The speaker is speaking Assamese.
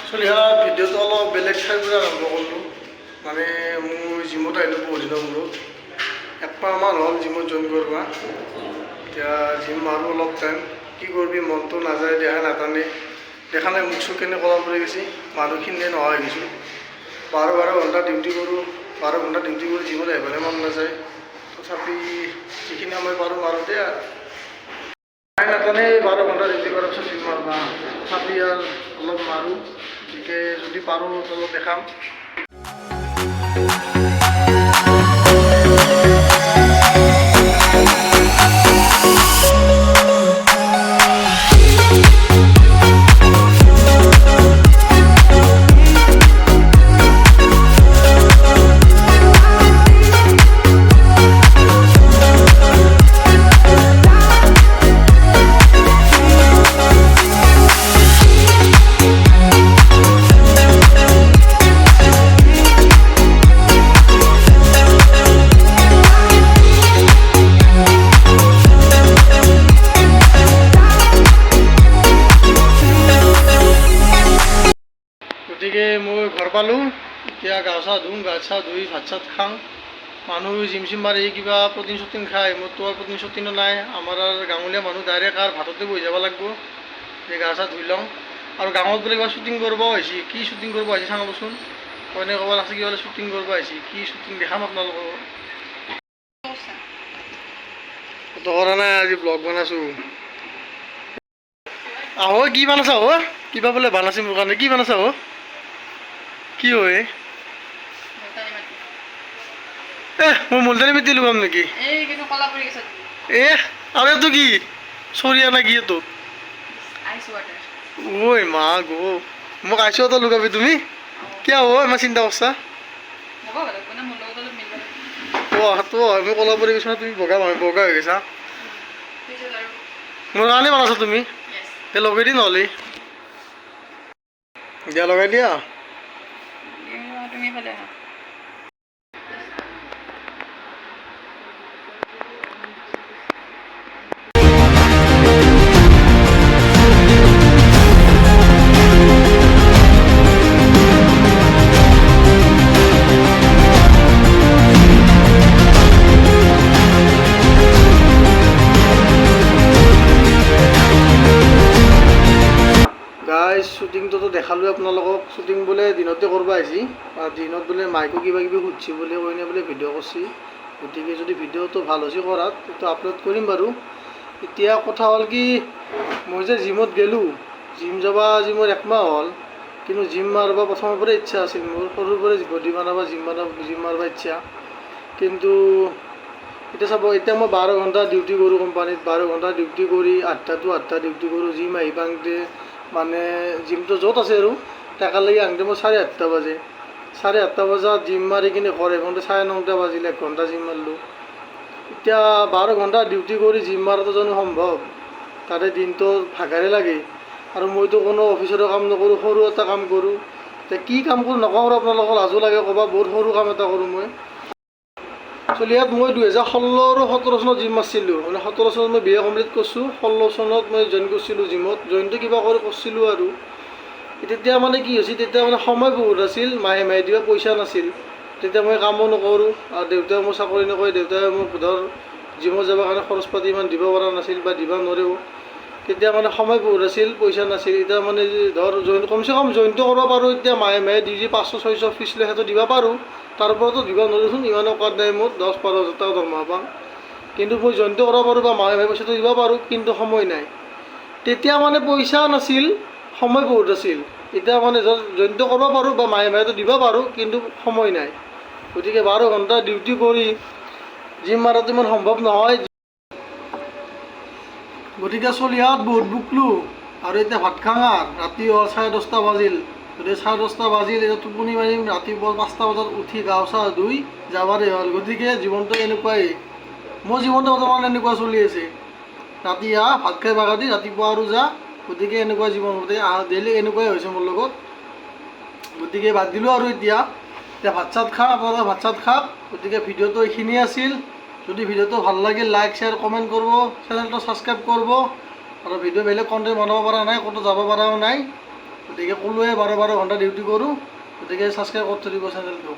চলিহা ভিডিঅ'টো অলপ বেলেগ ঠাইৰ পৰা আৰম্ভ কৰিলোঁ। মানে মোৰ জিমত আহিলোঁ বহুত দিনৰ মূৰত, একমাহমান হ'ল জিমত জইন কৰিব। এতিয়া জিম মাৰোঁ অলপ টাইম, কি কৰিবি মনটো নাযায়, দেহা নাটানে, দেখা নাই মুখ চুখ কেনে ক'লা পৰি গৈছে, মানুহখিনিয়ে নোহোৱা হৈ গৈছোঁ। 12 ঘণ্টা ডিউটি কৰোঁ, 12 ঘণ্টা ডিউটি কৰি জিমত আহিবলৈ মন নাযায়। তথাপি যিখিনি সময় পাৰোঁ মাৰোঁতে আৰু নাটানে 12 ঘণ্টা ডিউটি কৰাৰ পিছত জিম মাৰবা, তথাপি আৰু অলপ মাৰোঁ। গতিকে যদি পাৰোঁ অলপ দেখাম। গতিকে মই ঘৰ পালোঁ, এতিয়া গা চা ধুম, গা চা ধুই ভাত চাত খাওঁ। মানুহ জিম চিম মাৰি কিবা প্ৰটিন চটিন খায়, মোৰতো আৰু প্ৰটিন চটিনো নাই। আমাৰ আৰু গাঁৱলীয়া মানুহ ডাইৰেক্ট আৰু ভাততে বহি যাব লাগিব। এই গা চা ধুই লওঁ। আৰু গাঁৱত বোলে কিবা শ্বুটিং কৰিব আহিছে, কি শ্বুটিং কৰিব আহিছে চাওঁচোন। কইনে ক'ৰবাত আছে কিবা শ্বুটিং কৰিব আহিছে, কি শ্বুটিং দেখাম আপোনালোকক। ফটো কৰা নাই, আজি ব্লগ বনাইছোঁ। আহ কি বনাইছা আহ, কিবা বোলে বনাইছে মোৰ কাৰণে, কি বনাইছা আহ, কি হয় মই মুলতানি মিটি লগাম নেকি? আৰু এইটো কি চৰিয়া নে কি এইটো? ঐ মা গো, মোক আইচ ৱাটাৰ লগাবি তুমি? কিয় ইমান চিন্তা কৰছা? তো মই ক'লা পৰি গৈছোঁ না, তুমি বগা বগা হৈ গৈছা। মোৰ কাৰণে বনাইছা তুমি? এই লগাই দি নহ'লে দিয়া, লগাই দিয়া। শ্বুটিংটোতো দেখালোঁৱে আপোনালোকক। শ্বুটিং বোলে দিনতে কৰিব আহিছে, দিনত বোলে মাইকো কিবা কিবি সুধিছে বোলে, কইনে বোলে ভিডিঅ' কৰিছে। গতিকে যদি ভিডিঅ'টো ভাল হৈছে কৰাত, সেইটো আপলোড কৰিম বাৰু। এতিয়া কথা হ'ল কি, মই যে জিমত গ'লোঁ, জিম যাব আজি মোৰ একমাহ হ'ল। কিন্তু জিম মাৰিব প্ৰথমৰ পৰাই ইচ্ছা আছিল মোৰ, সৰুৰ পৰাই বডি বনাব জিম মাৰিব ইচ্ছা। কিন্তু এতিয়া চাব, এতিয়া মই 12 ঘণ্টা ডিউটি কৰোঁ কোম্পানীত, 12 ঘণ্টা ডিউটি কৰি 8টা to 8টা ডিউটি কৰোঁ। জিম আহি পাওঁতে মানে জিমটো য'ত আছে আৰু তালৈকে আহোঁতে মোৰ 8:30 বাজে। 8:30 বজাত জিম মাৰি কিনে ঘৰ আহোঁতে 9:30 বাজিলে, 1 ঘণ্টা জিম মাৰিলোঁ। এতিয়া 12 ঘণ্টা ডিউটি কৰি জিম মাৰাটো জানো সম্ভৱ? তাতে দিনটো ভাগাৰে লাগে। আৰু মইতো কোনো অফিচৰো কাম নকৰোঁ, সৰু এটা কাম কৰোঁ। এতিয়া কি কাম কৰোঁ নকওঁ আৰু আপোনালোকৰ লাজো লাগে ক'বা, বহুত সৰু কাম এটা কৰোঁ মই। চলিয়াত মই 2016 আৰু 17 চনত জিম মাৰিছিলোঁ। মানে 17 চনত মই BA কমপ্লিট কৰিছোঁ, 16 চনত মই জইন কৰিছিলোঁ জিমত। জইনটো কিবা কৰি কৰিছিলোঁ আৰু তেতিয়া মানে কি হৈছিল, তেতিয়া মানে সময় বহুত আছিল, মাহে মাহে দিব পইচা নাছিল। তেতিয়া মই কামো নকৰোঁ, আৰু দেউতাই মোৰ চাকৰি নকৰে। দেউতাই মোক ধৰ জিমত যাবৰ কাৰণে খৰচ পাতি ইমান দিব পৰা নাছিল বা দিব নোৱাৰেও। তেতিয়া মানে সময় বহুত আছিল, পইচা নাছিল। এতিয়া মানে ধৰ কমচে কম জইনটো কৰিব পাৰোঁ। এতিয়া মাহে মাহে দি 500-600 ফিজ লৈ সেইটো দিব পাৰোঁ। তাৰ ওপৰতো দিব নোৱাৰোঁচোন, ইমানো কাৰ্ড নাই মোৰ, 10-12 হাজাৰ টকা দৰমহা পাম। কিন্তু মই জইনটো কৰিব পাৰোঁ বা মাহে মাহে পইচাটো দিব পাৰোঁ, কিন্তু সময় নাই। তেতিয়া মানে পইচা নাছিল, সময় বহুত আছিল। এতিয়া মানে জইনটো কৰিব পাৰোঁ বা মাহে মাহেতো দিব পাৰোঁ, কিন্তু সময় নাই। গতিকে 12 ঘণ্টা ডিউটি কৰি জিম মাৰাটো ইমান সম্ভৱ নহয়। গতিকে চলিহাত বহুত বুকলোঁ। আৰু এতিয়া ভাত খাওঁ আৰু ৰাতি হ'ল 10:30 বাজিল। গতিকে 10:30 বাজিল, এতিয়া টোপনি মাৰিম। ৰাতিপুৱা 5টা বজাত উঠি গা চা ধুই যাবাৰে হ'ল। গতিকে জীৱনটো এনেকুৱাই, মোৰ জীৱনটো বৰ্তমান এনেকুৱা চলি আছে। ৰাতি ভাত খাই বাগা দি ৰাতিপুৱা আৰু যা। গতিকে এনেকুৱা জীৱন ডেইলি এনেকুৱাই হৈছে মোৰ লগত। গতিকে বাদ দিলোঁ আৰু এতিয়া ভাত চাত খাওঁ, আপোনালোকে ভাত চাত খাওক। গতিকে ভিডিঅ'টো এইখিনিয়ে আছিল। যদি ভিডিঅ'টো ভাল লাগিল, লাইক শ্বেয়াৰ কমেণ্ট কৰিব, চেনেলটো ছাবস্ক্ৰাইব কৰিব। আৰু ভিডিঅ' বেলেগ কণ্টেণ্ট বনাব পৰা নাই, ক'তো যাব পৰাও নাই। গতিকে ক'লোৱে 12 ঘণ্টা ডিউটি কৰোঁ, গতিকে ছাবস্ক্ৰাইব কৰি থৈ দিব চেনেলটো।